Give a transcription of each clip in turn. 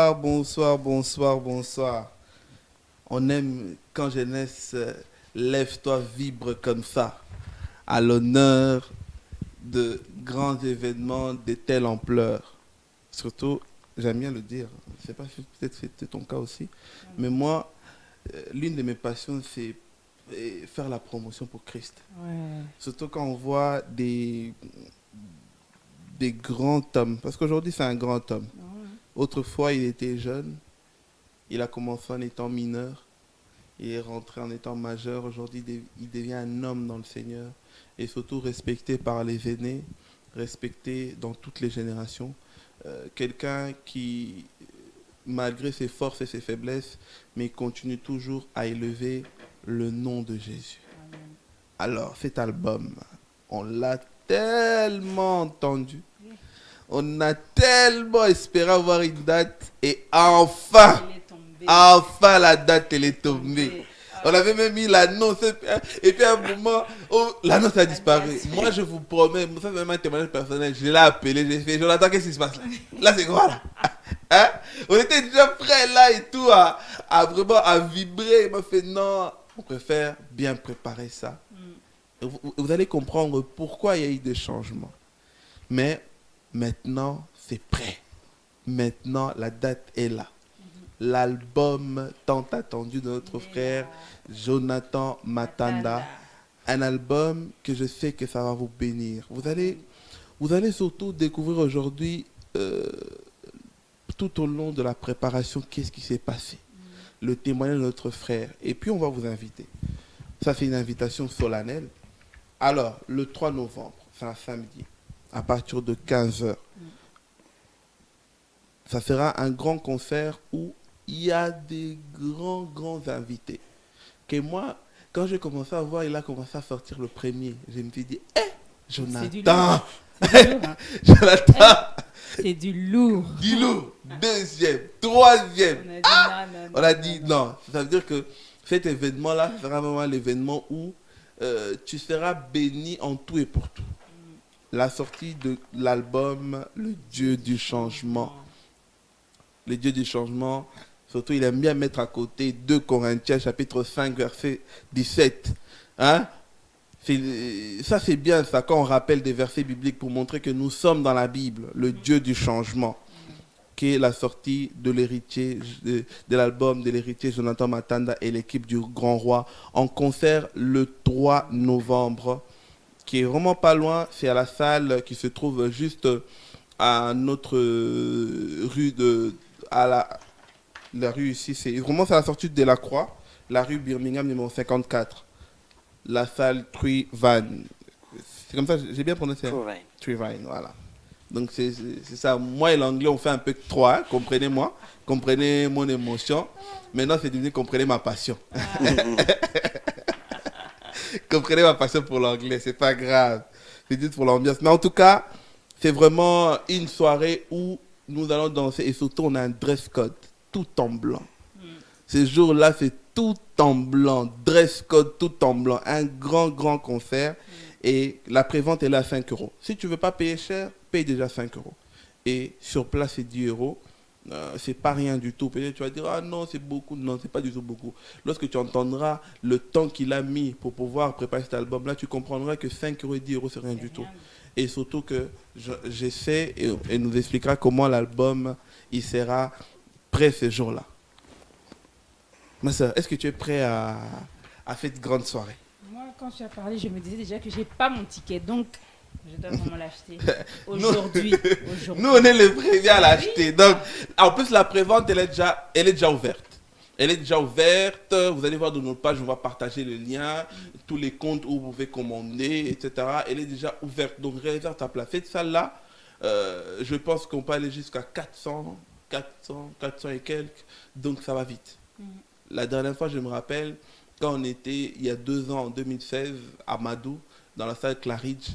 Bonsoir, bonsoir, bonsoir, bonsoir. On aime quand jeunesse lève-toi, vibre comme ça, à l'honneur de grands événements de telle ampleur. Surtout, j'aime bien le dire, je sais pas si peut-être c'était ton cas aussi, mais moi, l'une de mes passions, c'est faire la promotion pour Christ. Ouais. Surtout quand on voit des grands hommes, parce qu'aujourd'hui c'est un grand homme. Ouais. Autrefois, il était jeune, il a commencé en étant mineur, il est rentré en étant majeur. Aujourd'hui, il devient un homme dans le Seigneur et surtout respecté par les aînés, respecté dans toutes les générations. Quelqu'un qui, malgré ses forces et ses faiblesses, mais continue toujours à élever le nom de Jésus. Amen. Alors, cet album, on l'a tellement entendu. On a tellement espéré avoir une date et enfin, Il est tombé. enfin la date elle est tombée. Tombé. On avait même mis l'annonce et puis à un moment, oh, l'annonce a disparu. Moi je vous promets, ça c'est même un témoignage personnel, je l'ai appelé, j'ai fait, Jonathan, qu'est-ce qui se passe là? Là c'est quoi là? Hein? On était déjà prêts là et tout à vraiment à vibrer. Il m'a fait non, on préfère bien préparer ça. Vous allez comprendre pourquoi il y a eu des changements. Mais maintenant, c'est prêt. Maintenant, la date est là. L'album tant attendu de notre frère Jonathan Matanda. Un album que je sais que ça va vous bénir. Vous allez surtout découvrir aujourd'hui, tout au long de la préparation, qu'est-ce qui s'est passé. Le témoignage de notre frère. Et puis, on va vous inviter. Ça, c'est une invitation solennelle. Alors, le 3 novembre, c'est un samedi, à partir de 15 heures. Ça sera un grand concert où il y a des grands invités. Que moi, quand j'ai commencé à voir, il a commencé à sortir le premier. Je me suis dit, C'est du Jonathan, lourd. C'est du lourd, hein. Jonathan, C'est du lourd. dis-le, deuxième, troisième. On a dit non, non, On a dit non. Ça veut dire que cet événement-là sera vraiment l'événement où tu seras béni en tout et pour tout. La sortie de l'album Le Dieu du changement. Le Dieu du changement, surtout il aime bien mettre à côté 2 Corinthiens chapitre 5 verset 17. Hein? Ça c'est bien ça quand on rappelle des versets bibliques pour montrer que nous sommes dans la Bible, le Dieu du changement, qui est la sortie de l'héritier, de l'album de l'héritier Jonathan Matanda et l'équipe du Grand Roi en concert le 3 novembre, qui est vraiment pas loin, c'est à la salle qui se trouve juste à notre rue à la rue ici, c'est vraiment à la sortie de la Croix, la rue Birmingham numéro 54, la salle Trivine. C'est comme ça, j'ai bien prononcé. Trivine. Trivine, voilà. Donc c'est ça. Moi et l'anglais, on fait un peu que trois, hein, comprenez-moi, comprenez mon émotion. Maintenant, c'est devenu comprenez ma passion. Comprenez ma passion pour l'anglais, c'est pas grave. C'est juste pour l'ambiance. Mais en tout cas, c'est vraiment une soirée où nous allons danser et surtout on a un dress code tout en blanc. Ce jour-là, c'est tout en blanc, dress code tout en blanc, un grand concert et la prévente est là à 5 euros. Si tu veux pas payer cher, paye déjà 5 euros. Et sur place, c'est 10 euros. C'est pas rien du tout. Peut-être tu vas dire, ah non, c'est beaucoup. Non, c'est pas du tout beaucoup. Lorsque tu entendras le temps qu'il a mis pour pouvoir préparer cet album-là, tu comprendras que 5 euros et 10 euros, c'est rien du tout. Et surtout que j'essaie et nous expliquera comment l'album il sera prêt ce jour-là. Ma soeur, est-ce que tu es prêt à cette grande soirée? Moi, quand tu as parlé, je me disais déjà que j'ai pas mon ticket, donc je dois vraiment l'acheter aujourd'hui. Nous, on est les premiers à l'acheter. Donc, en plus, la prévente, elle est déjà ouverte. Elle est déjà ouverte. Vous allez voir dans notre page, on va partager le lien, tous les comptes où vous pouvez commander, etc. Elle est déjà ouverte. Donc, réserve ta place. Cette salle-là, je pense qu'on peut aller jusqu'à 400 et quelques. Donc, ça va vite. La dernière fois, je me rappelle, quand on était, il y a 2 ans, en 2016, à Madou, dans la salle Claridge,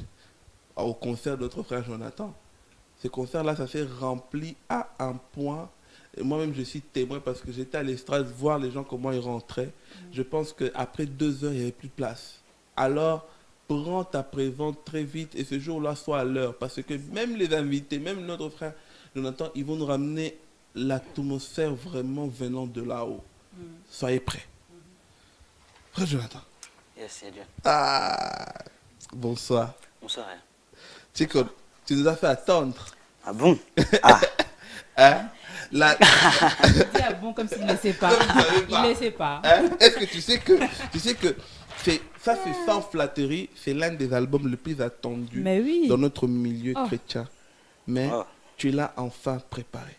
au concert de notre frère Jonathan. Ce concert-là, ça s'est rempli à un point. Et moi-même, je suis témoin parce que j'étais à l'estrade voir les gens comment ils rentraient. Je pense qu'après 2 heures, il n'y avait plus de place. Alors, prends ta prévente très vite et ce jour-là, sois à l'heure. Parce que même les invités, même notre frère Jonathan, ils vont nous ramener l'atmosphère vraiment venant de là-haut. Soyez prêts. Frère Jonathan. Yes, c'est Dieu. Ah, bonsoir. Bonsoir. Tu sais que tu nous as fait attendre. Ah bon? Ah. Hein? La... Il dit ah bon comme s'il ne sait pas. Il ne sait pas. Hein? Est-ce que tu sais que ça c'est sans flatterie, c'est l'un des albums les plus attendus Mais oui. dans notre milieu Oh. chrétien. Mais Oh. tu l'as enfin préparé.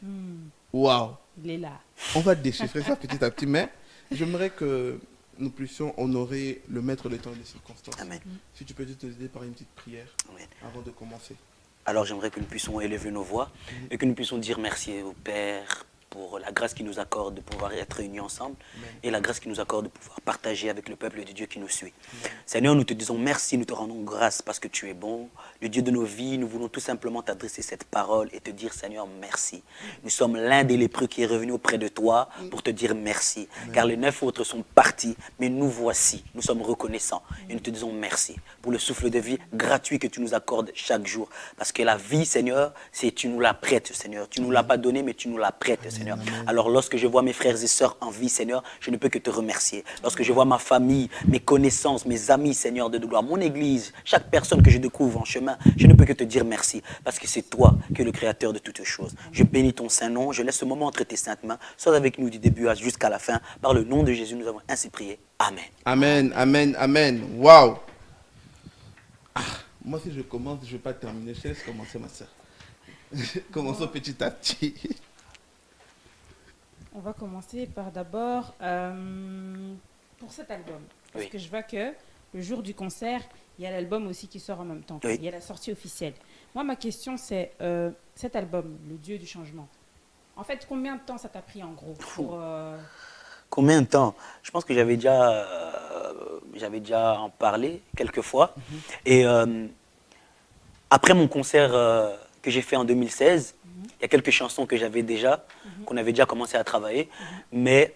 Waouh! Il est là. On va déchiffrer ça petit à petit, mais j'aimerais que nous puissions honorer le maître des temps et des circonstances. Amen. Si tu peux juste nous aider par une petite prière Amen. avant de commencer. Alors j'aimerais que nous puissions élever nos voix et que nous puissions dire merci au Père pour la grâce qu'il nous accorde de pouvoir être réunis ensemble et la grâce qu'il nous accorde de pouvoir partager avec le peuple de Dieu qui nous suit. Seigneur, nous te disons merci, nous te rendons grâce parce que tu es bon. Le Dieu de nos vies, nous voulons tout simplement t'adresser cette parole et te dire Seigneur, merci. Nous sommes l'un des lépreux qui est revenu auprès de toi pour te dire merci. Car les 9 autres sont partis, mais nous voici. Nous sommes reconnaissants et nous te disons merci pour le souffle de vie gratuit que tu nous accordes chaque jour. Parce que la vie, Seigneur, c'est tu nous la prêtes, Seigneur. Tu ne nous l'as pas donnée, mais tu nous la prêtes, Seigneur. Alors lorsque je vois mes frères et sœurs en vie, Seigneur, je ne peux que te remercier. Lorsque je vois ma famille, mes connaissances, mes amis, Seigneur de gloire, mon église, chaque personne que je découvre en chemin, je ne peux que te dire merci. Parce que c'est toi qui es le créateur de toutes choses. Je bénis ton saint nom, je laisse ce moment entre tes saintes mains. Sois avec nous du début jusqu'à la fin. Par le nom de Jésus, nous avons ainsi prié. Amen. Amen, amen, amen. Waouh! Ah, moi, si je commence, je ne vais pas terminer. Je laisse commencer, ma soeur. Commençons petit à petit. On va commencer par d'abord pour cet album. Parce Oui. que je vois que le jour du concert, il y a l'album aussi qui sort en même temps. Oui. Il y a la sortie officielle. Moi, ma question, c'est cet album, Le Dieu du changement. En fait, combien de temps ça t'a pris en gros pour, Combien de temps? Je pense que j'avais déjà en parlé quelques fois. Et après mon concert que j'ai fait en 2016, il y a quelques chansons que j'avais déjà, qu'on avait déjà commencé à travailler. Mais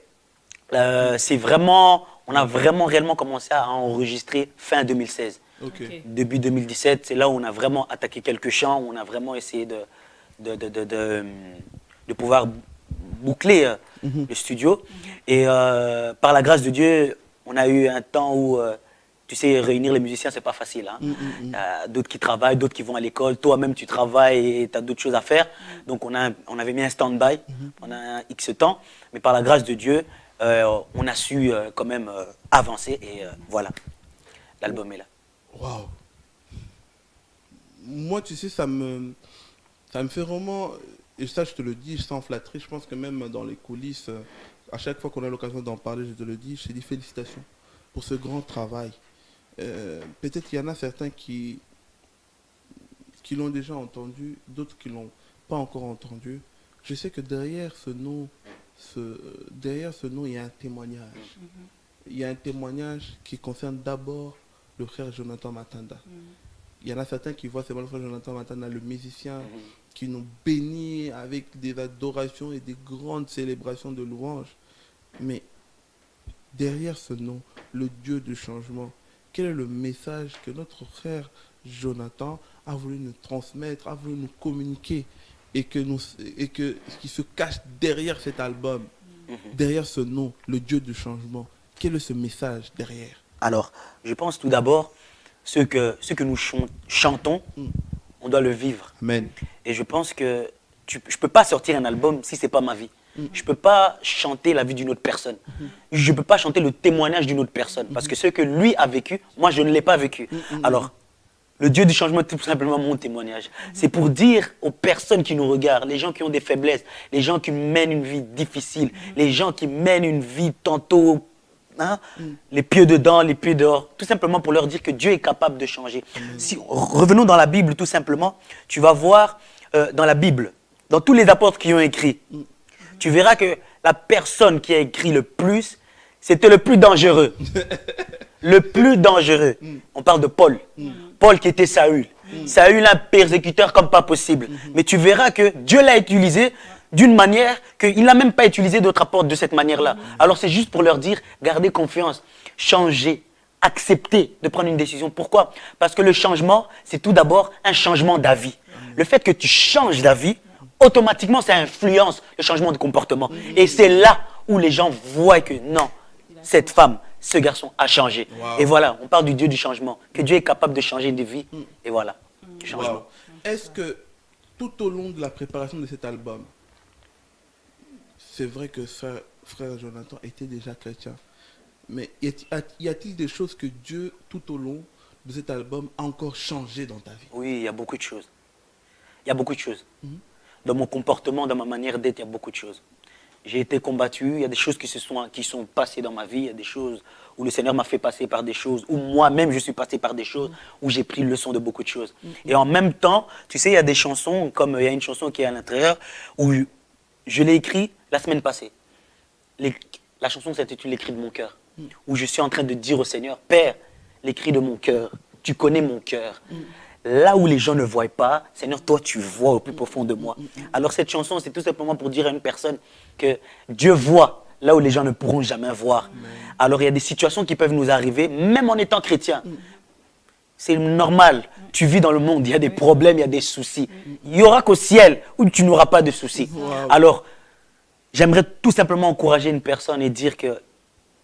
c'est vraiment, on a vraiment réellement commencé à enregistrer fin 2016. Ok. Ok. Début 2017, c'est là où on a vraiment attaqué quelques chants, où on a vraiment essayé de pouvoir boucler le studio. Et par la grâce de Dieu, on a eu un temps où, tu sais, réunir les musiciens, c'est pas facile. Hein. D'autres qui travaillent, d'autres qui vont à l'école. Toi-même, tu travailles et tu as d'autres choses à faire. Donc, on avait mis un stand-by pendant un X temps. Mais par la grâce de Dieu, on a su quand même avancer. Et voilà, l'album est là. Waouh! Moi, tu sais, ça me fait vraiment, et ça je te le dis sans flatterie, je pense que même dans les coulisses, à chaque fois qu'on a l'occasion d'en parler, je te le dis, je te dis félicitations pour ce grand travail. Peut-être qu'il y en a certains qui l'ont déjà entendu, d'autres qui ne l'ont pas encore entendu. Je sais que derrière ce nom, il y a un témoignage. Il y a un témoignage qui concerne d'abord le frère Jonathan Matanda. Il y en a certains qui voient seulement le frère Jonathan Matanda, le musicien, qui nous bénit avec des adorations et des grandes célébrations de louanges. Mais derrière ce nom, le Dieu du changement, quel est le message que notre frère Jonathan a voulu nous transmettre, a voulu nous communiquer et qui se cache derrière cet album, derrière ce nom, le Dieu du changement? Quel est ce message derrière? Alors, je pense tout d'abord, ce que nous chantons, on doit le vivre. Amen. Et je pense que je ne peux pas sortir un album si ce n'est pas ma vie. Je ne peux pas chanter la vie d'une autre personne. Je ne peux pas chanter le témoignage d'une autre personne. Parce que ce que lui a vécu, moi, je ne l'ai pas vécu. Alors, le Dieu du changement est tout simplement mon témoignage. C'est pour dire aux personnes qui nous regardent, les gens qui ont des faiblesses, les gens qui mènent une vie difficile, les gens qui mènent une vie tantôt, hein, les pieds dedans, les pieds dehors, tout simplement pour leur dire que Dieu est capable de changer. Si, revenons dans la Bible tout simplement, tu vas voir dans la Bible, dans tous les apôtres qui ont écrit, tu verras que la personne qui a écrit le plus, c'était le plus dangereux. Le plus dangereux. On parle de Paul. Paul qui était Saül. Saül, un persécuteur comme pas possible. Mais tu verras que Dieu l'a utilisé d'une manière qu'il n'a même pas utilisé d'autres apôtres de cette manière-là. Alors c'est juste pour leur dire, gardez confiance, changez, acceptez de prendre une décision. Pourquoi? Parce que le changement, c'est tout d'abord un changement d'avis. Le fait que tu changes d'avis automatiquement, ça influence le changement de comportement. Et c'est là où les gens voient que non, cette femme, ce garçon a changé. Wow. Et voilà, on parle du Dieu du changement, que Dieu est capable de changer de vie. Et voilà, du changement. Wow. Est-ce que tout au long de la préparation de cet album, c'est vrai que frère Jonathan était déjà chrétien, mais y a-t-il des choses que Dieu, tout au long de cet album, a encore changé dans ta vie? Oui, il y a beaucoup de choses. Il y a beaucoup de choses. Dans mon comportement, dans ma manière d'être, il y a beaucoup de choses. J'ai été combattu, il y a des choses qui sont passées dans ma vie, il y a des choses où le Seigneur m'a fait passer par des choses, où moi-même je suis passé par des choses, où j'ai pris leçon de beaucoup de choses. Et en même temps, tu sais, il y a des chansons, comme il y a une chanson qui est à l'intérieur, où je l'ai écrite la semaine passée. La chanson s'intitule Les cris de mon cœur, où je suis en train de dire au Seigneur, Père, les cris de mon cœur, tu connais mon cœur. Là où les gens ne voient pas, Seigneur, toi tu vois au plus profond de moi. Alors cette chanson, c'est tout simplement pour dire à une personne que Dieu voit là où les gens ne pourront jamais voir. Alors il y a des situations qui peuvent nous arriver, même en étant chrétien. C'est normal, tu vis dans le monde, il y a des problèmes, il y a des soucis. Il n'y aura qu'au ciel où tu n'auras pas de soucis. Alors, j'aimerais tout simplement encourager une personne et dire que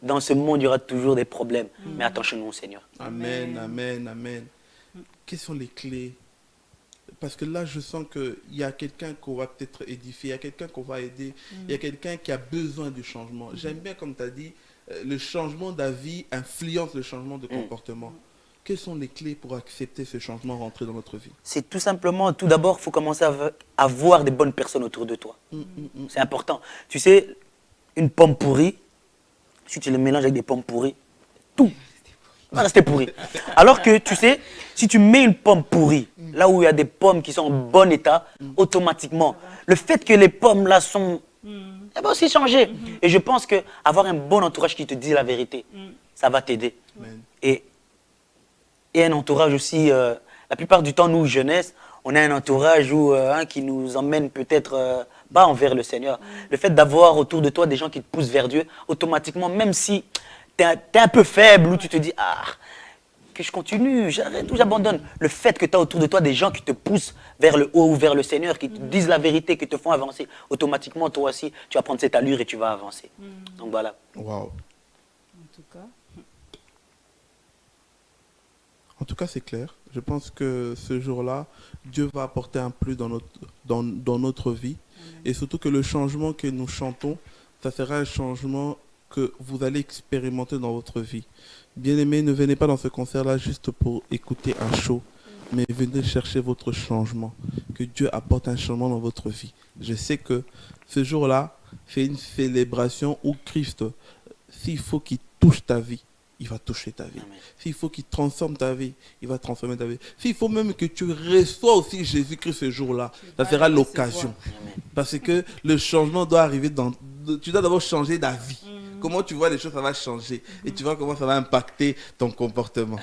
dans ce monde, il y aura toujours des problèmes. Mais attachons-nous au Seigneur. Amen, amen, amen. Quelles sont les clés? Parce que là, je sens qu'il y a quelqu'un qu'on va peut-être édifier, il y a quelqu'un qu'on va aider, il y a quelqu'un qui a besoin du changement. J'aime bien, comme tu as dit, le changement d'avis influence le changement de comportement. Quelles sont les clés pour accepter ce changement, rentrer dans notre vie? C'est tout simplement, tout d'abord, il faut commencer à voir des bonnes personnes autour de toi. C'est important. Tu sais, une pomme pourrie, si tu le mélanges avec des pommes pourries, tout va rester pourri. Alors que, tu sais, si tu mets une pomme pourrie, là où il y a des pommes qui sont en bon état, automatiquement, le fait que les pommes là sont... Ça va aussi changer. Et je pense qu'avoir un bon entourage qui te dit la vérité, ça va t'aider. Et un entourage aussi, la plupart du temps, nous, jeunesse, on a un entourage qui nous emmène peut-être pas envers le Seigneur. Le fait d'avoir autour de toi des gens qui te poussent vers Dieu, automatiquement, même si tu es un peu faible ou tu te dis, que je continue, j'arrête ou j'abandonne. Le fait que tu as autour de toi des gens qui te poussent vers le haut ou vers le Seigneur, qui te disent la vérité, qui te font avancer, automatiquement, toi aussi, tu vas prendre cette allure et tu vas avancer. Donc voilà. Waouh. En tout cas, c'est clair. Je pense que ce jour-là, Dieu va apporter un plus dans notre vie. Et surtout que le changement que nous chantons, ça sera un changement que vous allez expérimenter dans votre vie. Bien-aimés, ne venez pas dans ce concert-là juste pour écouter un show, mais venez chercher votre changement. Que Dieu apporte un changement dans votre vie. Je sais que ce jour-là, c'est une célébration où Christ, s'il faut qu'il touche ta vie, il va toucher ta vie. S'il faut qu'il transforme ta vie, il va transformer ta vie. S'il faut même que tu reçois aussi Jésus-Christ ce jour-là, ça sera l'occasion. Parce que le changement doit arriver tu dois d'abord changer d'avis. Comment tu vois les choses, ça va changer. Et tu vois comment ça va impacter ton comportement.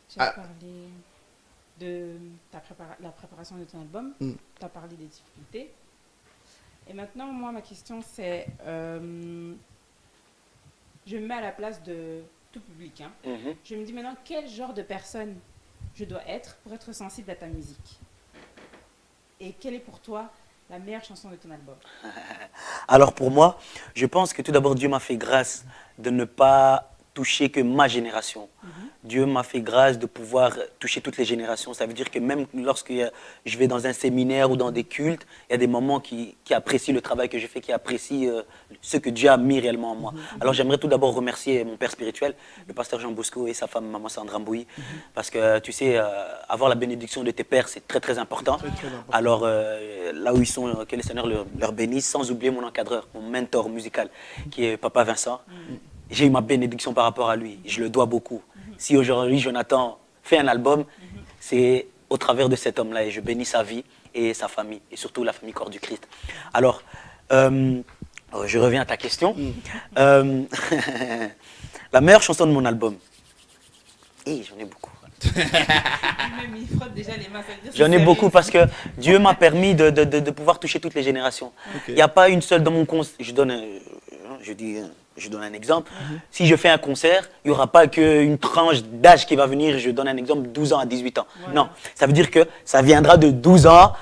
Tu as parlé de la préparation de ton album. Tu as parlé des difficultés. Et maintenant, moi, ma question, c'est... je me mets à la place de tout public. Je me dis maintenant, quel genre de personne je dois être pour être sensible à ta musique? Et quelle est pour toi la meilleure chanson de ton album? Alors pour moi, je pense que tout d'abord, Dieu m'a fait grâce de ne pas toucher que ma génération. Dieu m'a fait grâce de pouvoir toucher toutes les générations. Ça veut dire que même lorsque je vais dans un séminaire ou dans des cultes, il y a des moments qui apprécient le travail que je fais, qui apprécient ce que Dieu a mis réellement en moi. Alors j'aimerais tout d'abord remercier mon père spirituel, le pasteur Jean Bosco et sa femme, maman Sandra Mbouy, parce que tu sais, avoir la bénédiction de tes pères, c'est très très important. Alors là où ils sont, que le Seigneur leur bénisse, sans oublier mon encadreur, mon mentor musical, qui est Papa Vincent. J'ai eu ma bénédiction par rapport à lui, je le dois beaucoup. Si aujourd'hui Jonathan fait un album, c'est au travers de cet homme-là et je bénis sa vie et sa famille, et surtout la famille Corps du Christ. Alors, je reviens à ta question. La meilleure chanson de mon album. J'en ai beaucoup. Même il frotte déjà les mains. J'en ai beaucoup parce que Dieu m'a permis de pouvoir toucher toutes les générations. Il n'y a pas une seule dans mon compte. Je dis Je donne un exemple. Si je fais un concert, il n'y aura pas qu'une tranche d'âge qui va venir. Je donne un exemple, 12 ans à 18 ans. Voilà. Non, ça veut dire que ça viendra de 12 ans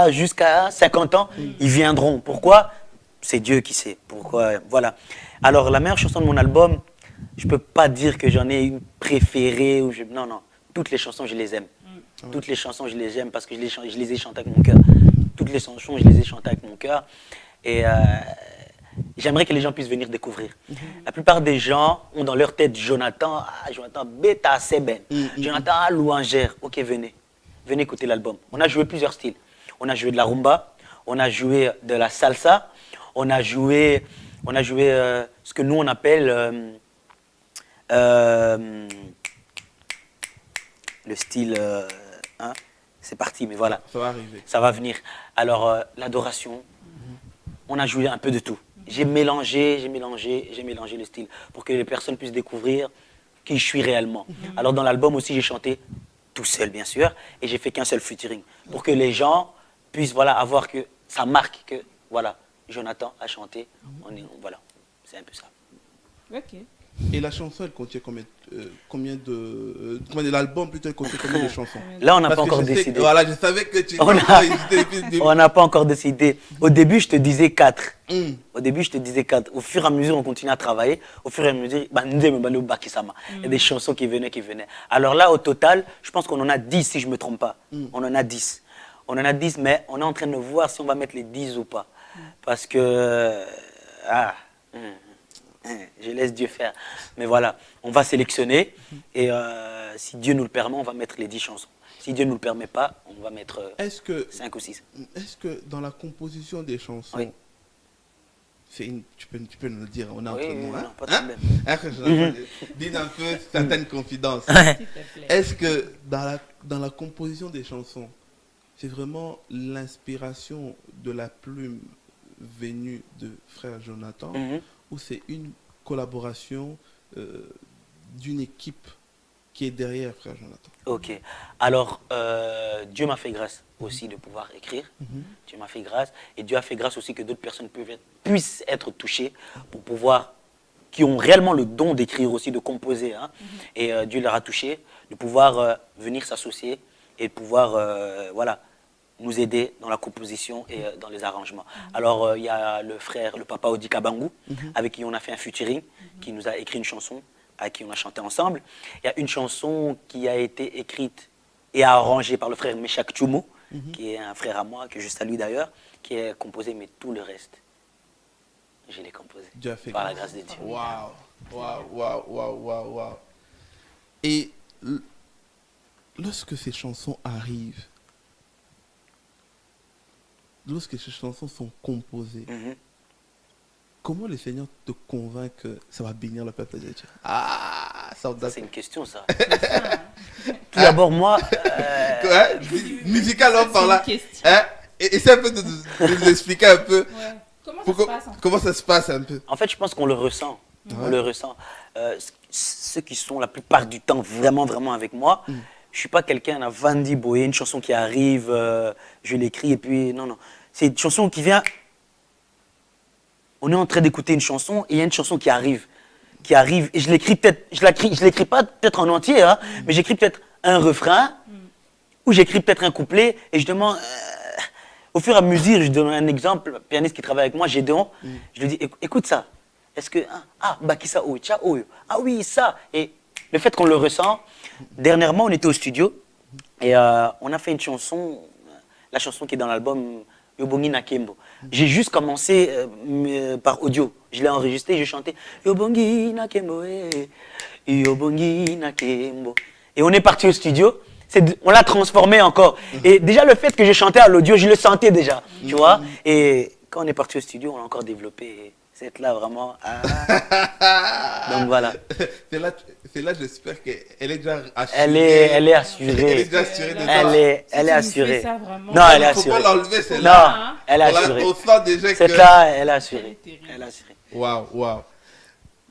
jusqu'à 50 ans. Ils viendront. Pourquoi? C'est Dieu qui sait. Pourquoi? Voilà. Alors, la meilleure chanson de mon album, je ne peux pas dire que j'en ai une préférée. Non, non. Toutes les chansons, je les aime. Toutes les chansons, je les aime parce que je les ai chantées avec mon cœur. Toutes les chansons, je les ai chantées avec mon cœur. Et j'aimerais que les gens puissent venir découvrir. La plupart des gens ont dans leur tête Jonathan, Jonathan Beta Seben, Jonathan Louangère. Ok, venez. Venez écouter l'album. On a joué plusieurs styles. On a joué de la rumba, on a joué de la salsa, on a joué ce que nous on appelle le style. Hein, c'est parti, mais voilà. Ça va arriver. Ça va venir. Alors, l'adoration, on a joué un peu de tout. J'ai mélangé le style pour que les personnes puissent découvrir qui je suis réellement. Alors, dans l'album aussi, j'ai chanté tout seul, bien sûr, et j'ai fait qu'un seul featuring pour que les gens puissent avoir que ça marque que, voilà, Jonathan a chanté. Voilà, c'est un peu ça. Ok. Et la chanson, elle contient combien de l'album plutôt, elle contient combien de chansons? Là, on n'a Parce pas que encore je sais décidé. que, voilà, je savais que tu On n'a pas encore décidé. Au début, je te disais 4. Mm. Au début, je te disais 4. Au fur et à mesure, on continue à travailler. Au fur et à mesure, il y a des chansons qui venaient. Alors là, au total, je pense qu'on en a 10, si je ne me trompe pas. On en a 10. On en a 10, mais on est en train de voir si on va mettre les 10 ou pas. Parce que... je laisse Dieu faire. Mais voilà, on va sélectionner. Et si Dieu nous le permet, on va mettre les 10 chansons. Si Dieu ne nous le permet pas, on va mettre 5 ou 6. Est-ce que dans la composition des chansons, Oui. tu peux nous le dire, on est entre Oui, nous, non, hein? pas de Hein? problème. Dis un peu certaines confidences. S'il te plaît. Est-ce que dans la composition des chansons, c'est vraiment l'inspiration de la plume venue de frère Jonathan, ou c'est une collaboration d'une équipe qui est derrière frère Jonathan? Ok. Alors, Dieu m'a fait grâce aussi de pouvoir écrire. Dieu m'a fait grâce. Et Dieu a fait grâce aussi que d'autres personnes puissent être touchées pour pouvoir, qui ont réellement le don d'écrire aussi, de composer. Hein. Et Dieu leur a touché, de pouvoir venir s'associer et de pouvoir, voilà, nous aider dans la composition et dans les arrangements. Alors, il y a le papa Odi Kabangou, avec qui on a fait un featuring, qui nous a écrit une chanson, avec qui on a chanté ensemble. Il y a une chanson qui a été écrite et arrangée par le frère Meshak Tchoumo, qui est un frère à moi, que je salue d'ailleurs, qui est composé, mais tout le reste, je l'ai composé. Dieu a fait par la grâce de Dieu. Waouh. Et lorsque ces chansons arrivent, lorsque ces chansons sont composées, comment le Seigneur te convainc que ça va bénir le peuple de Dieu? Ça, c'est une question, ça. Tout d'abord, moi... musicalement parlant, essaie un peu de nous expliquer un peu comment ça se passe un peu. En fait, je pense qu'on le ressent. On le ressent. Ceux qui sont la plupart du temps vraiment avec moi, je ne suis pas quelqu'un à Vandi Boye, une chanson qui arrive, je l'écris et puis... Non. C'est une chanson qui vient... On est en train d'écouter une chanson et il y a une chanson qui arrive et je l'écris peut-être, je l'écris pas peut-être en entier, hein, mais j'écris peut-être un refrain ou j'écris peut-être un couplet et je demande, au fur et à mesure, je donne un exemple, le pianiste qui travaille avec moi, Gédéon, je lui dis, écoute ça, est-ce que, Bakissa Oyo, Tcha Oyo, ah oui, ça, et le fait qu'on le ressent, dernièrement on était au studio et on a fait une chanson, la chanson qui est dans l'album, Yobongi Nakembo. J'ai juste commencé par audio. Je l'ai enregistré, j'ai chanté Yobongi Nakembo, Yobongi Nakembo. Et on est parti au studio. On l'a transformé encore. Et déjà, le fait que j'ai chanté à l'audio, je le sentais déjà. Tu vois. Et quand on est parti au studio, on a encore développé cette là vraiment. Donc voilà. C'est là, j'espère qu'elle est déjà assurée. Elle est assurée. Elle est déjà assurée de Elle est assurée. Non, elle est assurée. Il ne faut pas l'enlever, celle-là. Non, elle est assurée. On sent déjà que... Cette là, elle est assurée. Elle est assurée. Waouh.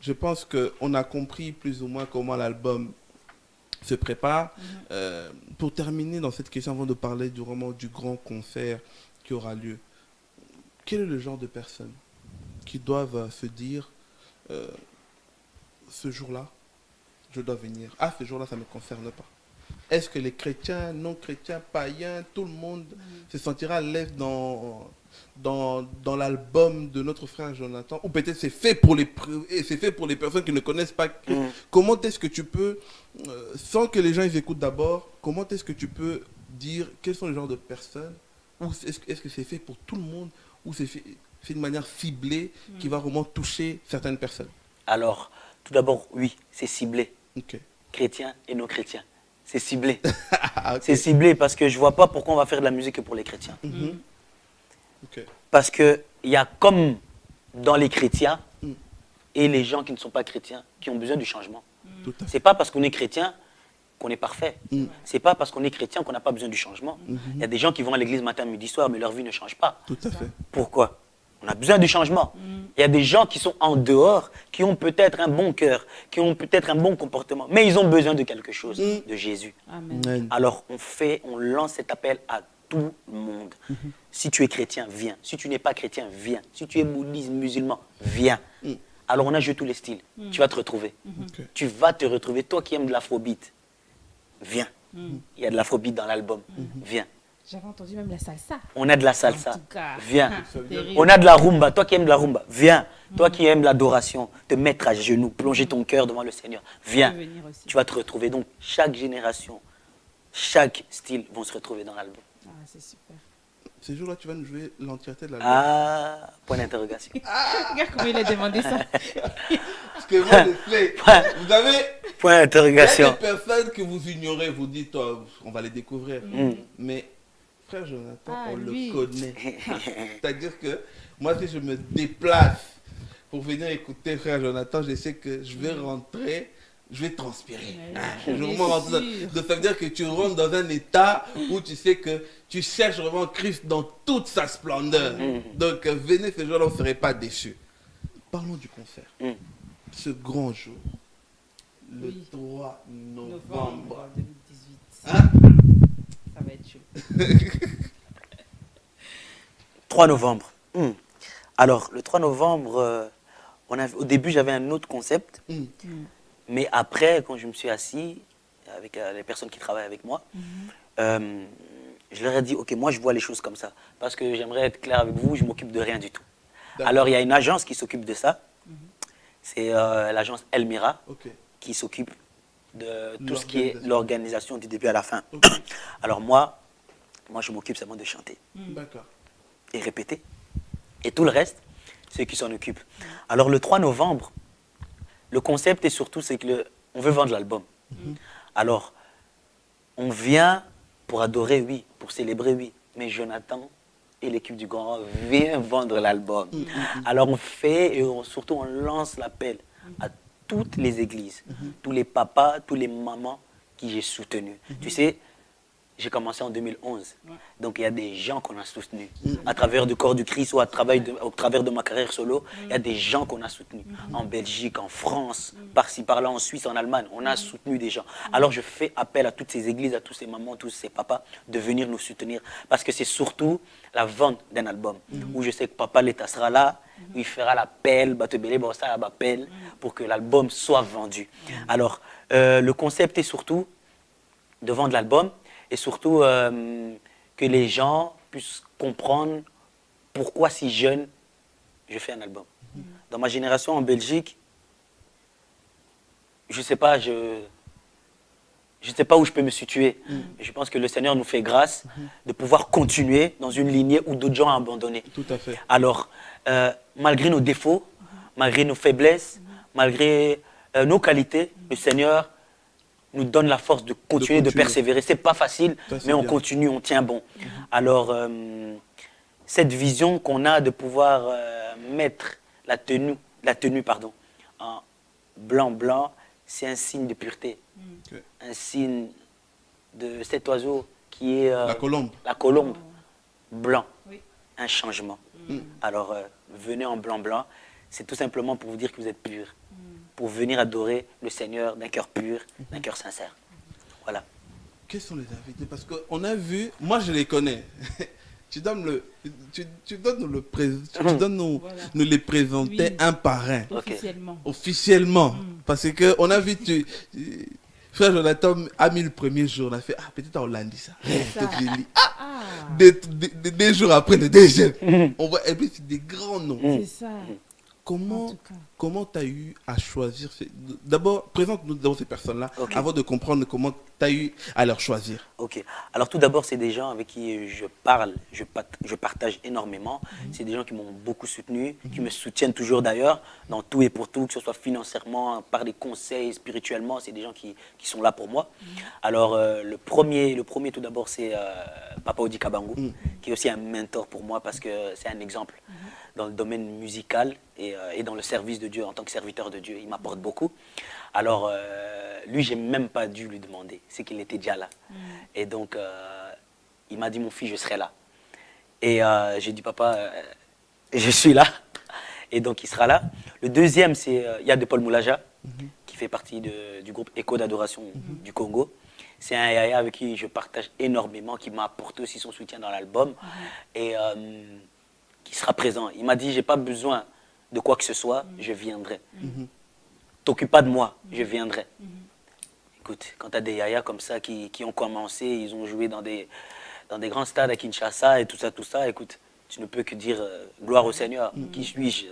Je pense qu'on a compris plus ou moins comment l'album se prépare. Pour terminer dans cette question, avant de parler du grand concert qui aura lieu, quel est le genre de personne qui doivent se dire, ce jour-là, je dois venir. Ah, ce jour-là, ça ne me concerne pas. Est-ce que les chrétiens, non-chrétiens, païens, tout le monde se sentira à l'aise dans l'album de notre frère Jonathan? Ou peut-être c'est fait pour les personnes qui ne connaissent pas. Comment est-ce que tu peux, sans que les gens ils écoutent d'abord, comment est-ce que tu peux dire quels sont les genres de personnes? Ou est-ce que c'est fait pour tout le monde? Ou c'est fait de manière ciblée qui va vraiment toucher certaines personnes? Alors, tout d'abord, oui, c'est ciblé. Ok. Chrétiens et non-chrétiens. C'est ciblé. Ok. C'est ciblé parce que je ne vois pas pourquoi on va faire de la musique que pour les chrétiens. Ok. Parce qu'il y a comme dans les chrétiens et les gens qui ne sont pas chrétiens qui ont besoin du changement. Tout à Ce fait. n'est pas parce qu'on est chrétien qu'on est parfait. C'est pas parce qu'on est chrétien qu'on n'a pas besoin du changement. Il y a des gens qui vont à l'église matin, midi, soir, mais leur vie ne change pas. Tout à fait. Pourquoi? On a besoin du changement. Il y a des gens qui sont en dehors, qui ont peut-être un bon cœur, qui ont peut-être un bon comportement, mais ils ont besoin de quelque chose, de Jésus. Amen. Amen. Alors on lance cet appel à tout le monde. Si tu es chrétien, viens. Si tu n'es pas chrétien, viens. Si tu es bouddhiste, musulman, viens. Alors on a joué tous les styles. Tu vas te retrouver. Ok. Tu vas te retrouver. Toi qui aimes de l'afrobeat, viens. Il y a de l'afrobeat dans l'album. Viens. J'avais entendu même la salsa. On a de la En salsa. tout cas. Viens. Terrible. On a de la rumba. Toi qui aimes de la rumba, viens. Toi qui aimes l'adoration, te mettre à genoux, plonger ton cœur devant le Seigneur, viens. Tu peux venir aussi. Tu vas te retrouver. Donc chaque génération, chaque style vont se retrouver dans l'album. Ah, c'est super. Ces jours-là, tu vas nous jouer l'entièreté de l'album. Ah, point d'interrogation. Regarde comment il a demandé ça. Parce que moi, je sais, vous avez... Point Il y a d'interrogation. des personnes que vous ignorez, vous dites, oh, on va les découvrir. Mais frère Jonathan, Ah, on lui. le connaît. C'est-à-dire que moi, si je me déplace pour venir écouter frère Jonathan, je sais que je vais rentrer, je vais transpirer. Mais Je vais bien vraiment rentrer sûr. ça veut dire que tu rentres dans un état où tu sais que tu cherches vraiment Christ dans toute sa splendeur. Donc venez ce jour-là, vous ne serez pas déçus. Parlons du concert. Ce grand jour, le Oui. 3 novembre. Novembre 2018. Hein? Ça va être chaud. 3 novembre. Alors, le 3 novembre, au début, j'avais un autre concept. Mais après, quand je me suis assis avec les personnes qui travaillent avec moi, je leur ai dit, OK, moi, je vois les choses comme ça. Parce que j'aimerais être clair avec vous, je ne m'occupe de rien du tout. D'accord. Alors, il y a une agence qui s'occupe de ça. C'est l'agence Elmira Ok. qui s'occupe de tout ce qui est L'organisation. l'organisation du début à la fin. Ok. Alors, moi, je m'occupe seulement de chanter D'accord. et répéter. Et tout le reste, c'est eux qui s'en occupent. Alors, le 3 novembre, le concept est surtout, c'est que on veut vendre l'album. Alors, on vient pour adorer, oui, pour célébrer, oui. Mais Jonathan et l'équipe du Grand viennent vendre l'album. Alors, on fait et surtout, on lance l'appel à toutes les églises, tous les papas, tous les mamans qui j'ai soutenus. Tu sais, j'ai commencé en 2011. Donc, il y a des gens qu'on a soutenus. À travers du corps du Christ ou au travers de ma carrière solo, il y a des gens qu'on a soutenus. En Belgique, en France, par-ci, par-là, en Suisse, en Allemagne, on a soutenu des gens. Alors, je fais appel à toutes ces églises, à tous ces mamans, tous ces papas, de venir nous soutenir. Parce que c'est surtout la vente d'un album. Où je sais que Papa l'État sera là, où il fera l'appel, Batebele, Bossa, l'appel, pour que l'album soit vendu. Alors, le concept est surtout de vendre l'album, et surtout que les gens puissent comprendre pourquoi si jeune je fais un album. Dans ma génération en Belgique, je ne sais pas, je sais pas où je peux me situer. Je pense que le Seigneur nous fait grâce de pouvoir continuer dans une lignée où d'autres gens ont abandonné. Tout à fait. Alors, malgré nos défauts, malgré nos faiblesses, malgré nos qualités, le Seigneur nous donne la force de continuer, de persévérer. C'est pas facile, Ça, c'est mais on bien. continue, on tient bon. Alors, cette vision qu'on a de pouvoir mettre la tenue en blanc, c'est un signe de pureté, Ok. un signe de cet oiseau qui est La colombe. la colombe, blanc, Oui. un changement. Alors, venez en blanc, c'est tout simplement pour vous dire que vous êtes pur, pour venir adorer le Seigneur d'un cœur pur, d'un cœur sincère. Voilà. Quels sont les invités? Parce qu'on a vu, moi je les connais. tu dois nous Voilà. nous les présenter Oui. un par un, Officiellement. officiellement. Parce qu'on a vu, frère Jonathan a mis le premier jour, on a fait, peut-être on l'a dit ça. ça. Donc, j'ai dit, Ah, des jours après, le deuxième. On voit, et puis c'est des grands noms. c'est ça. En Comment tout cas. comment tu as eu à choisir D'abord, présente-nous d'abord ces personnes-là, Ok. avant de comprendre comment tu as eu à leur choisir. Ok. Alors tout d'abord, c'est des gens avec qui je parle, je partage énormément. C'est des gens qui m'ont beaucoup soutenu, qui me soutiennent toujours d'ailleurs, dans tout et pour tout, que ce soit financièrement, par des conseils, spirituellement. C'est des gens qui sont là pour moi. Alors le premier tout d'abord, c'est Papa Odi Kabangu, qui est aussi un mentor pour moi parce que c'est un exemple dans le domaine musical et dans le service de Dieu, en tant que serviteur de Dieu. Il m'apporte beaucoup. Alors, lui, j'ai même pas dû lui demander. C'est qu'il était déjà là. Et donc, il m'a dit, mon fils, je serai là. Et j'ai dit, papa, je suis là. Et donc, il sera là. Le deuxième, c'est Yad de Paul Moulaja, qui fait partie du groupe Écho d'adoration du Congo. C'est un yaya avec qui je partage énormément, qui m'a apporté aussi son soutien dans l'album. Et qui sera présent. Il m'a dit, j'ai pas besoin de quoi que ce soit, je viendrai. T'occupe pas de moi, je viendrai. Écoute, quand tu as des yayas comme ça qui ont commencé, ils ont joué dans des grands stades à Kinshasa et tout ça, écoute, tu ne peux que dire gloire au Seigneur, qui suis-je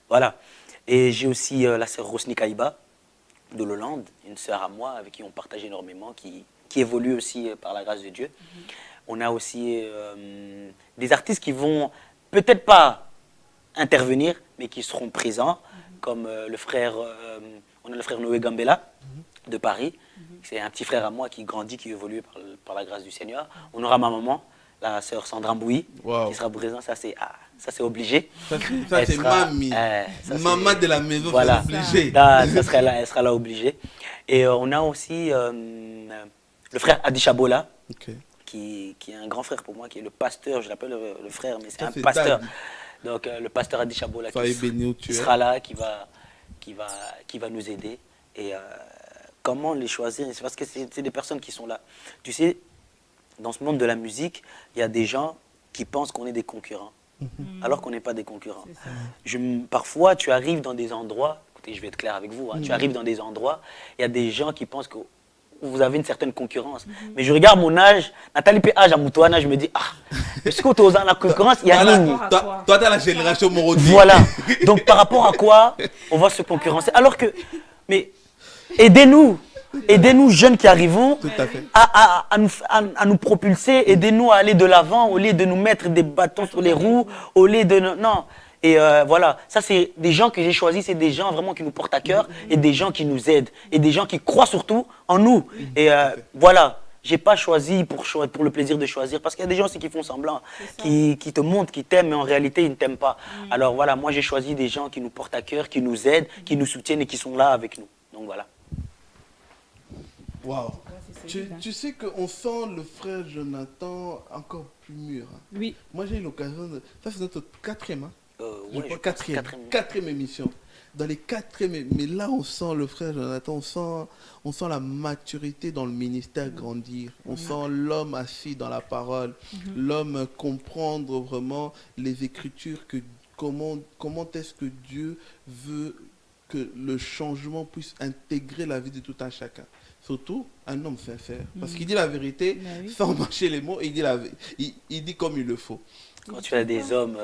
voilà. Et j'ai aussi la sœur Rosny Kaïba de l'Hollande, une sœur à moi avec qui on partage énormément, qui évolue aussi par la grâce de Dieu. On a aussi des artistes qui vont peut-être pas intervenir, mais qui seront présents, comme le frère, on a le frère Noé Gambella de Paris. C'est un petit frère à moi qui grandit, qui évolue par la grâce du Seigneur. On aura ma maman, la sœur Sandra Mbouy, Wow. qui sera présente. Ça c'est obligé. Ça, Elle c'est sera- mamie. ça, c'est- Maman de la maison, Voilà. c'est obligé. Elle sera là obligée. Et on a aussi le frère Adi Chabola, Ok. qui est un grand frère pour moi, qui est le pasteur, je l'appelle le frère, mais c'est Ça, un c'est pasteur. dingue. Donc le pasteur Adi Chabola Soyez béni où tu qui es. sera là, qui va nous aider. Et comment les choisir? C'est parce que c'est des personnes qui sont là. Tu sais, dans ce monde de la musique, il y a des gens qui pensent qu'on est des concurrents, alors qu'on n'est pas des concurrents. C'est ça. Parfois, tu arrives dans des endroits, écoutez, je vais être clair avec vous, hein, tu arrives dans des endroits, il y a des gens qui pensent que vous avez une certaine concurrence. Mais je regarde mon âge, Nathalie P. âge à Moutouana, je me dis, est-ce que tu as la concurrence? Il y a Voilà. une. Toi, tu as la génération Morodi. Voilà. Donc, par rapport à quoi on va se concurrencer? Alors que, mais aidez-nous, jeunes qui arrivons, Tout à fait. à nous propulser, aidez-nous à aller de l'avant, au lieu de nous mettre des bâtons sur les roues, au lieu de... Non. Et voilà, ça c'est des gens que j'ai choisis, c'est des gens vraiment qui nous portent à cœur, et des gens qui nous aident, et des gens qui croient surtout en nous. Et voilà, j'ai pas choisi pour le plaisir de choisir, parce qu'il y a des gens aussi qui font semblant, qui te montrent, qui t'aiment, mais en réalité ils ne t'aiment pas. Alors voilà, moi j'ai choisi des gens qui nous portent à cœur, qui nous aident, qui nous soutiennent et qui sont là avec nous. Donc voilà. Waouh. c'est solide, hein. Tu sais qu'on sent le frère Jonathan encore plus mûr. Hein. Oui. Moi, j'ai eu l'occasion de... Ça, c'est notre quatrième, hein. Je Ouais, crois je pense quatrième émission. Dans les quatrièmes, mais là on sent le frère Jonathan, on sent la maturité dans le ministère grandir. On sent l'homme assis dans la parole, l'homme comprendre vraiment les Écritures, que comment est-ce que Dieu veut que le changement puisse intégrer la vie de tout un chacun. Surtout un homme sincère, parce qu'il dit la vérité Bah oui. sans mâcher les mots, il dit comme il le faut. Quand tu as des hommes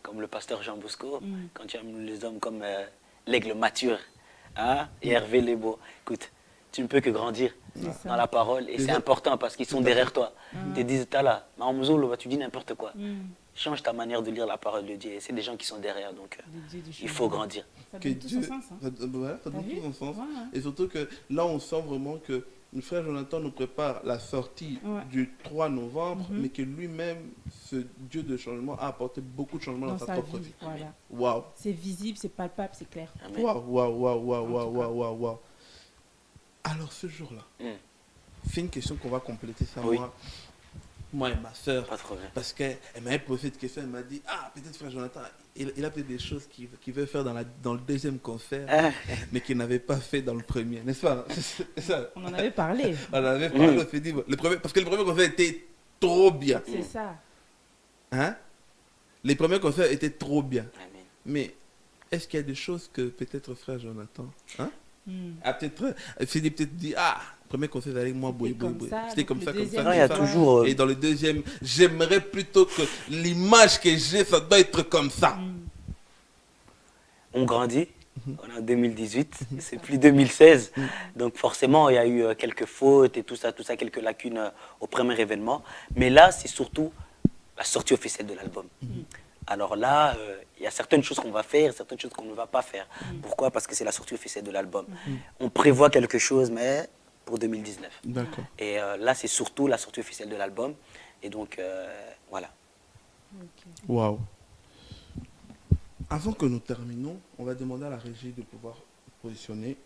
comme le pasteur Jean Bosco, quand tu as les hommes comme l'aigle mature, hein, et Hervé Lebo, écoute, tu ne peux que grandir dans la parole. Et c'est important parce qu'ils sont derrière toi. Ils te disent, t'as là, tu dis n'importe quoi. Change ta manière de lire la parole de Dieu. Et c'est des gens qui sont derrière, donc il faut grandir. Ça Que donne tout Dieu, son sens. Hein. voilà, ça donne T'as tout vu son sens. Voilà. Et surtout que là, on sent vraiment que le frère Jonathan nous prépare la sortie du 3 novembre, mais que lui-même, ce Dieu de changement, a apporté beaucoup de changements dans sa propre vie. Voilà. Waouh! C'est visible, c'est palpable, c'est clair. Amen. Waouh! Alors, ce jour-là, c'est une question qu'on va compléter ça, Oui. moi et ma soeur. Pas trop bien. Parce qu'elle m'avait posé cette question, elle m'a dit, peut-être frère Jonathan, il a peut-être des choses qu'il veut faire dans le deuxième concert, mais qu'il n'avait pas fait dans le premier, n'est-ce pas? C'est ça. On en avait parlé. On en avait parlé, on s'est dit, parce que le premier concert était trop bien. C'est ça. Hein? Les premiers concerts étaient trop bien. Amen. Mais est-ce qu'il y a des choses que peut-être frère Jonathan a peut-être Philippe peut-être dit premier concert avec moi c'était comme ça comme ça. Non, il y a toujours et dans le deuxième j'aimerais plutôt que l'image que j'ai ça doit être comme ça. On grandit. On est en 2018, c'est plus 2016. Donc forcément, il y a eu quelques fautes et tout ça, quelques lacunes au premier événement. Mais là, c'est surtout la sortie officielle de l'album. Alors là, il y a certaines choses qu'on va faire, certaines choses qu'on ne va pas faire. Pourquoi? Parce que c'est la sortie officielle de l'album. On prévoit quelque chose, mais pour 2019. D'accord. Et là, c'est surtout la sortie officielle de l'album. Et donc, voilà. Waouh. Avant que nous terminons, on va demander à la régie de pouvoir positionner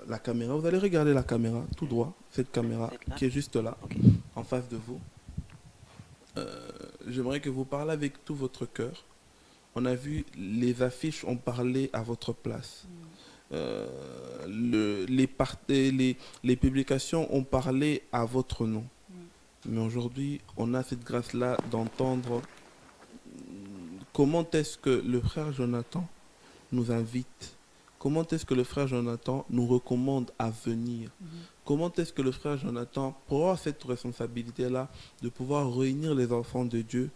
la caméra. Vous allez regarder la caméra tout droit, cette caméra qui est juste là, en face de vous. J'aimerais que vous parlez avec tout votre cœur. On a vu les affiches ont parlé à votre place. Les publications ont parlé à votre nom. Mais aujourd'hui, on a cette grâce-là d'entendre comment est-ce que le frère Jonathan nous invite. Comment est-ce que le frère Jonathan nous recommande à venir. Comment est-ce que le frère Jonathan prend cette responsabilité-là de pouvoir réunir les enfants de Dieu,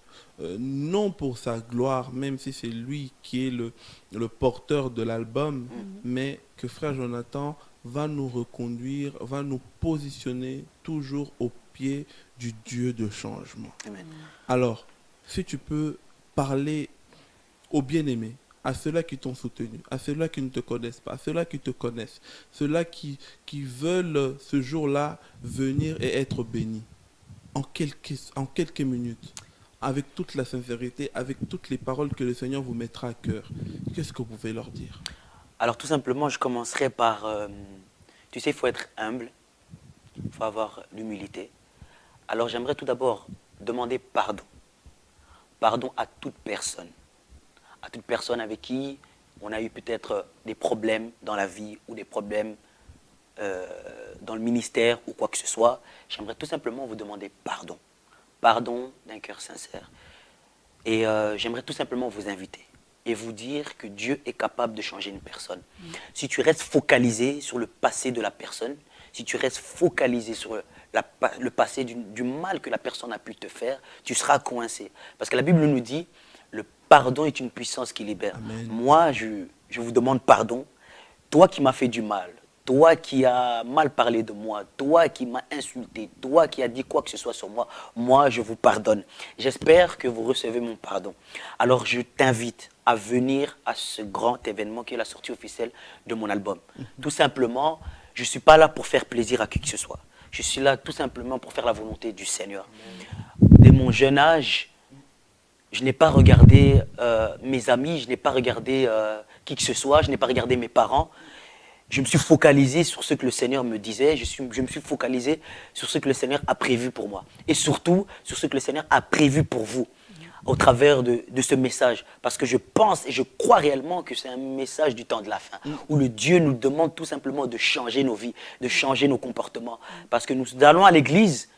non pour sa gloire, même si c'est lui qui est le porteur de l'album, mais que frère Jonathan va nous reconduire, va nous positionner toujours au pied du Dieu de changement. Amen. Alors, si tu peux parler aux bien-aimés, à ceux-là qui t'ont soutenu, à ceux-là qui ne te connaissent pas, à ceux-là qui te connaissent, ceux-là qui veulent ce jour-là venir et être bénis, en quelques minutes, avec toute la sincérité, avec toutes les paroles que le Seigneur vous mettra à cœur, qu'est-ce que vous pouvez leur dire? Alors tout simplement, je commencerai par, tu sais, il faut être humble, il faut avoir l'humilité. Alors j'aimerais tout d'abord demander pardon. Pardon à toute personne avec qui on a eu peut-être des problèmes dans la vie ou des problèmes dans le ministère ou quoi que ce soit. J'aimerais tout simplement vous demander pardon. Pardon d'un cœur sincère. Et j'aimerais tout simplement vous inviter et vous dire que Dieu est capable de changer une personne. Si tu restes focalisé sur le passé de la personne, si tu restes focalisé sur le passé du mal que la personne a pu te faire, tu seras coincé. Parce que la Bible nous dit, le pardon est une puissance qui libère. Amen. Moi, je vous demande pardon. Toi qui m'as fait du mal, toi qui as mal parlé de moi, toi qui m'as insulté, toi qui as dit quoi que ce soit sur moi, moi, je vous pardonne. J'espère que vous recevez mon pardon. Alors, je t'invite à venir à ce grand événement qui est la sortie officielle de mon album. Tout simplement, je ne suis pas là pour faire plaisir à qui que ce soit. Je suis là tout simplement pour faire la volonté du Seigneur. Dès mon jeune âge, je n'ai pas regardé mes amis, je n'ai pas regardé qui que ce soit, je n'ai pas regardé mes parents. Je me suis focalisé sur ce que le Seigneur me disait, je me suis focalisé sur ce que le Seigneur a prévu pour moi. Et surtout, sur ce que le Seigneur a prévu pour vous, au travers de ce message. Parce que je pense et je crois réellement que c'est un message du temps de la fin, où le Dieu nous demande tout simplement de changer nos vies, de changer nos comportements. Parce que nous allons à l'église,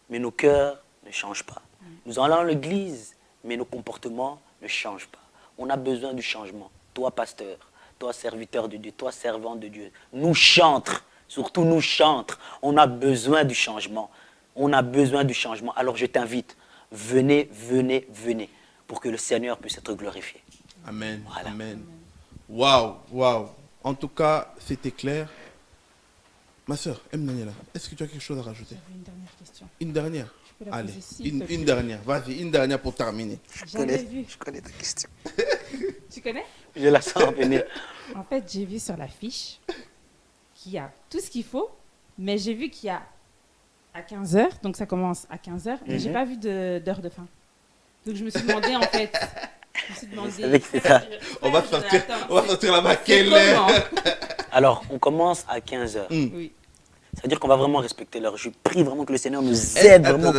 mais nos cœurs ne changent pas. Nous allons à l'église, mais nos comportements ne changent pas. On a besoin du changement. Toi, pasteur, toi, serviteur de Dieu, toi, servant de Dieu, nous chantres, surtout nous chantres. On a besoin du changement. On a besoin du changement. Alors je t'invite, venez, venez, venez, pour que le Seigneur puisse être glorifié. Amen. Voilà. Amen. Waouh, waouh. En tout cas, c'était clair. Ma soeur, Daniela, est-ce que tu as quelque chose à rajouter? J'avais une dernière question. Une dernière? Je peux la Allez, poser, s'il te plaît. une dernière. Vas-y, une dernière pour terminer. J'avais vu. Je connais ta question. Tu connais? Je la sens venir. En fait, j'ai vu sur l'affiche qu'il y a tout ce qu'il faut, mais j'ai vu qu'il y a à 15h, donc ça commence à 15h, mais j'ai pas vu d'heure de fin. Donc je me suis demandé en fait. Je me suis demandé. savais que c'était ça. On va sortir là-bas. Quelle heure? Alors, on commence à 15h. Oui. Ça veut dire qu'on va vraiment respecter l'heure. Je prie vraiment que le Seigneur nous aide vraiment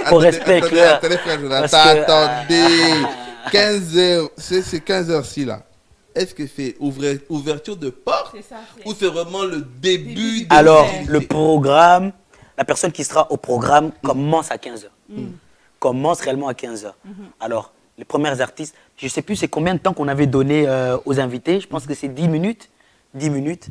qu'on respecte l'heure. Attendez, frère Jonathan, Parce que, attendez. 15h, c'est 15h-ci là. Est-ce que c'est ouverture de porte C'est ça. ou c'est vraiment le début de Alors, l'activité? le programme, la personne qui sera au programme commence à 15h. commence réellement à 15h. Alors, les premiers artistes, je ne sais plus c'est combien de temps qu'on avait donné aux invités. Je pense que c'est 10 minutes. 10 minutes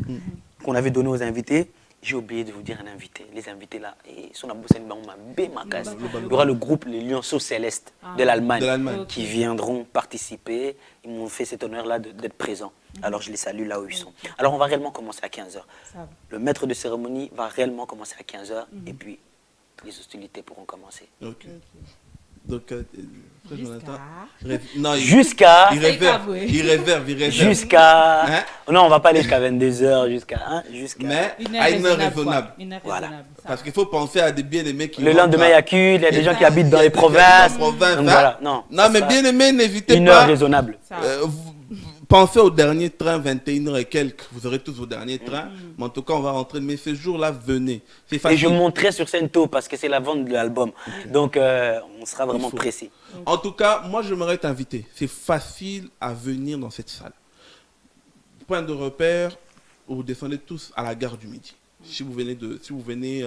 qu'on avait donné aux invités. J'ai oublié de vous dire un invité. Les invités là, et son il y aura le groupe Les Lionceaux Célestes de l'Allemagne qui viendront participer. Ils m'ont fait cet honneur-là d'être présents. Alors je les salue là où ils sont. Alors on va réellement commencer à 15h. Le maître de cérémonie va réellement commencer à 15h et puis les hostilités pourront commencer. Ok. Donc, Jonathan, jusqu'à... Il réverbe. Jusqu'à... Hein? Non, on ne va pas aller jusqu'à 22h, Mais à une heure raisonnable. Voilà. Parce qu'il faut penser à des bien-aimés qui... Le lendemain, il y a qu'il y a des gens qui habitent dans les provinces. Donc voilà, non. Non, mais bien-aimés, n'hésitez pas. Une heure raisonnable. Pensez au dernier train, 21h et quelques. Vous aurez tous vos derniers trains. Mais en tout cas, on va rentrer. Mais ce jour-là, venez. C'est facile. Et je monterai sur scène tôt parce que c'est la vente de l'album. Donc, on sera vraiment précis. En tout cas, moi, j'aimerais t'inviter. C'est facile à venir dans cette salle. Point de repère, vous descendez tous à la gare du Midi. Si vous venez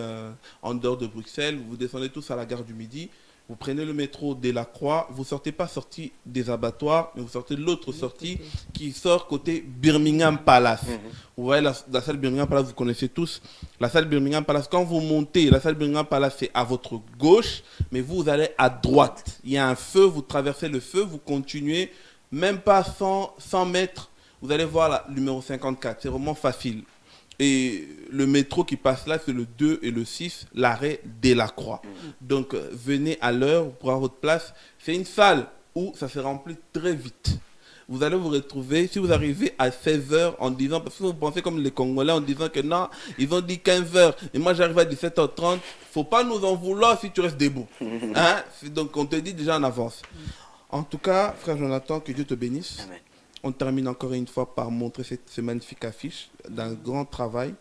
en dehors de Bruxelles, vous descendez tous à la gare du Midi. Vous prenez le métro Delacroix, vous ne sortez pas sortie des abattoirs, mais vous sortez de l'autre sortie qui sort côté Birmingham Palace. Vous voyez la salle Birmingham Palace, vous connaissez tous. La salle Birmingham Palace, quand vous montez, la salle Birmingham Palace, c'est à votre gauche, mais vous allez à droite. Il y a un feu, vous traversez le feu, vous continuez, même pas 100 mètres, vous allez voir le numéro 54. C'est vraiment facile. Et le métro qui passe là, c'est le 2 et le 6, l'arrêt Delacroix. Donc, venez à l'heure pour avoir votre place. C'est une salle où ça se remplit très vite. Vous allez vous retrouver, si vous arrivez à 16h en disant, parce que vous pensez comme les Congolais en disant que non, ils ont dit 15h, et moi j'arrive à 17h30, il ne faut pas nous en vouloir si tu restes debout. Hein? Donc, on te dit déjà en avance. En tout cas, frère Jonathan, que Dieu te bénisse. Amen. On termine encore une fois par montrer cette magnifique affiche d'un grand travail.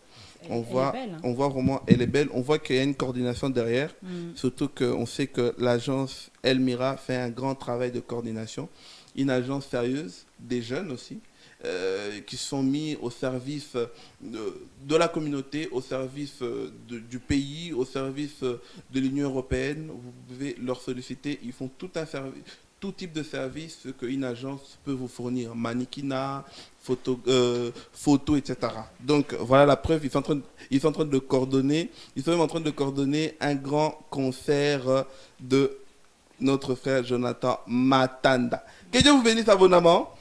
On voit vraiment, elle est belle. On voit qu'il y a une coordination derrière. Surtout qu'on sait que l'agence Elmira fait un grand travail de coordination. Une agence sérieuse, des jeunes aussi, qui sont mis au service de la communauté, au service du pays, au service de l'Union européenne. Vous pouvez leur solliciter. Ils font tout un service. Tout type de service qu'une agence peut vous fournir, mannequinat, photo, etc. Donc voilà la preuve, ils sont en train de coordonner, ils sont même en train de coordonner un grand concert de notre frère Jonathan Matanda. Que Dieu vous bénisse abondamment.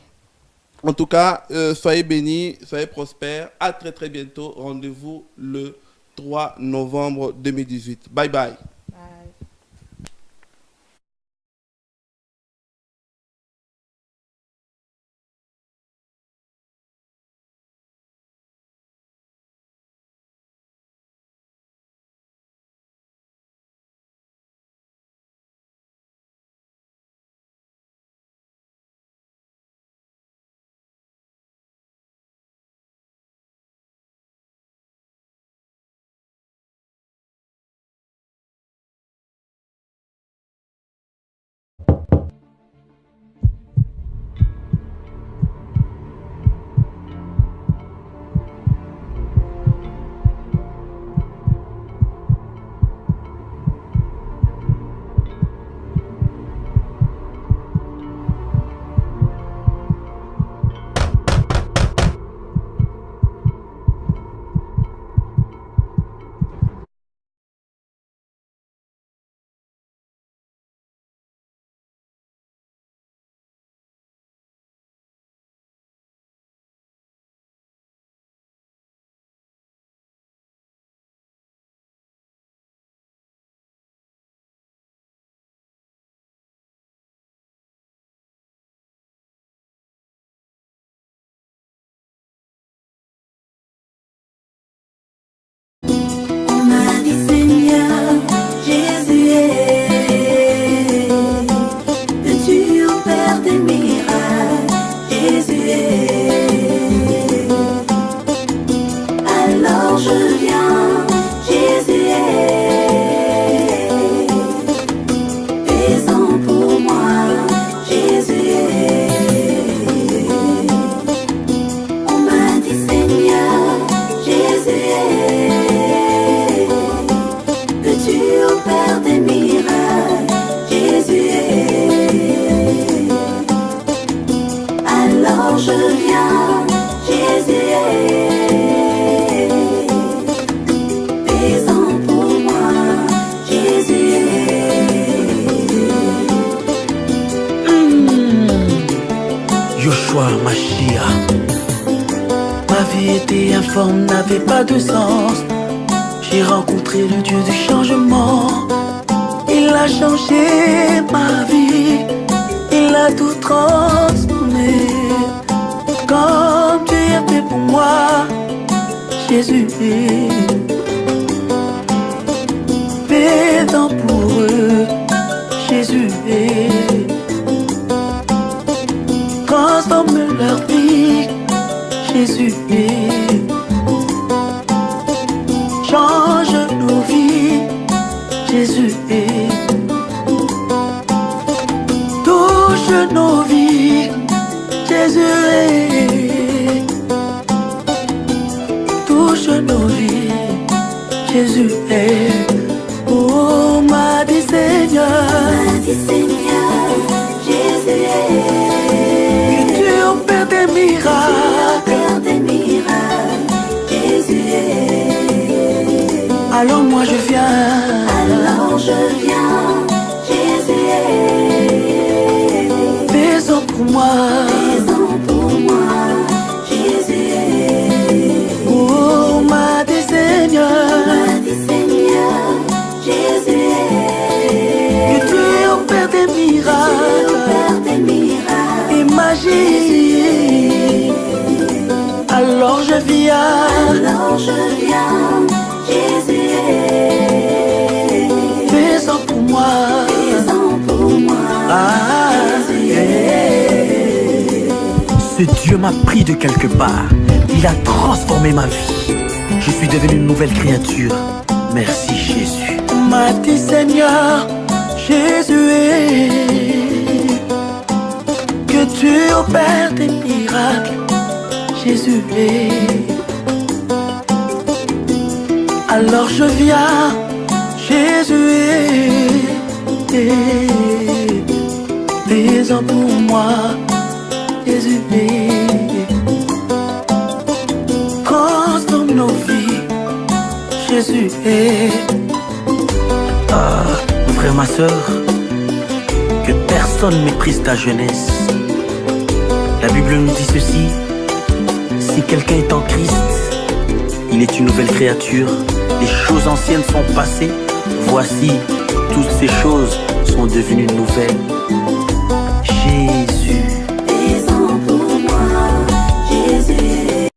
En tout cas, soyez bénis, soyez prospères. À très très bientôt. Rendez-vous le 3 novembre 2018. Bye bye. Alors je viens, Jésus est présent pour moi, Jésus est. Joshua Mashiach. Ma vie était informe, n'avait pas de sens. J'ai rencontré le Dieu du changement. Il a changé ma vie, il a tout transformé. Comme tu as fait pour moi, Jésus est pédant pour eux, Jésus est transforme leur vie, Jésus est change nos vies, Jésus est touche nos vies, Jésus est touche nos vies, Jésus est. Oh m'a dit Seigneur, Jésus est. que tu opères des miracles, Jésus est. alors moi je viens. Alors je viens, Jésus est. Faisons pour moi, Présent pour moi, Jésus est. oh m'a dit Seigneur, Seigneur, Jésus est. que tu opères des miracles Père des miracles, et magie. Alors je viens, alors je viens, Jésus est. faisons pour moi. Présent pour moi, Ah, ce Dieu m'a pris de quelque part. Il a transformé ma vie. Je suis devenu une nouvelle créature. Merci Jésus. M'a dit Seigneur, Jésus est. Que tu opères des miracles. Jésus est. Alors je viens, Jésus est. Présent pour moi, Jésus est. Transforme nos vies, Jésus est. Ah, mon frère, ma soeur, que personne méprise ta jeunesse. La Bible nous dit ceci: si quelqu'un est en Christ, il est une nouvelle créature. Les choses anciennes sont passées. Voici, toutes ces choses sont devenues nouvelles. Jésus. présent pour moi, Jésus est.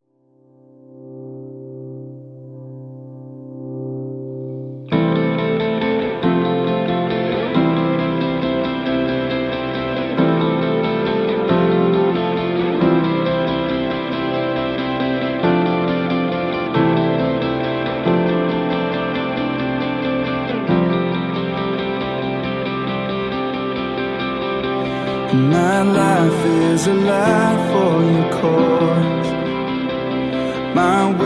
My life is a life for your cause. My way